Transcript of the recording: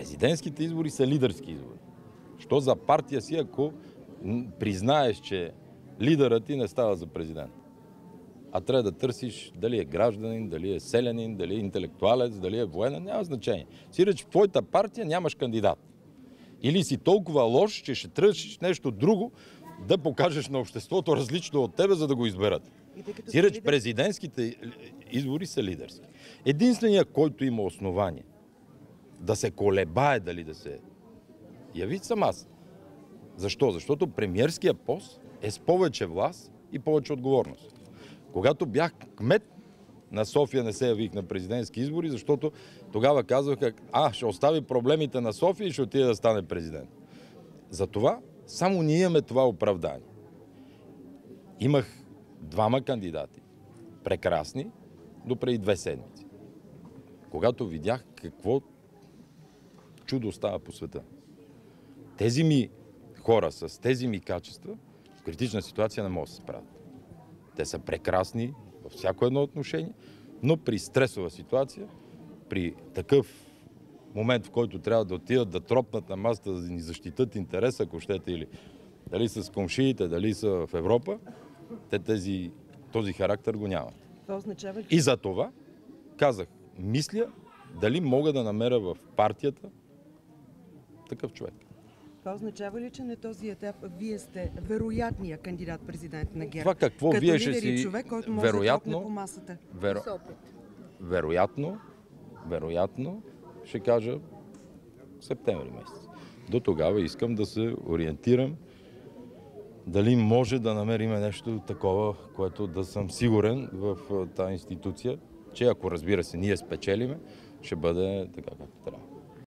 Президентските избори са лидерски избори. Що за партия си, ако признаеш, че лидерът ти не става за президент? А трябва да търсиш дали е гражданин, дали е селянин, дали е интелектуалец, дали е военен, няма значение. Сиреч в твоята партия нямаш кандидат. Или си толкова лош, че ще търсиш нещо друго, да покажеш на обществото различно от тебе, за да го изберат. Сиреч президентските избори са лидерски. Единственият, който има основание да се колебае дали да се яви, съм аз. Защо? Защото премиерския пост е с повече власт и повече отговорност. Когато бях кмет на София, не се явих на президентски избори, защото тогава казваха, ще остави проблемите на София и ще отиде да стане президент. Затова само ние имаме това оправдание. Имах двама кандидати, прекрасни, до преди 2 седмици. Когато видях какво чудо става по света. Тези ми хора с тези ми качества в критична ситуация не могат да се справят. Те са прекрасни във всяко едно отношение, но при стресова ситуация, при такъв момент, в който трябва да отидат да тропнат на масата, да ни защитат интерес, ако щете, или дали са с комшиите, дали са в Европа, те този характер го нямат. Това означава ли? И за това казах, мисля дали мога да намеря в партията такъв човек. Това означава ли, че на този етап вие сте вероятният кандидат-президент на ГЕРБ? Това какво като вие ще лидер и си... човек, който може да тропне по масата? Вероятно, ще кажа септември месец. До тогава искам да се ориентирам дали може да намерим нещо такова, което да съм сигурен в тази институция, че ако, разбира се, ние спечелиме, ще бъде така както трябва.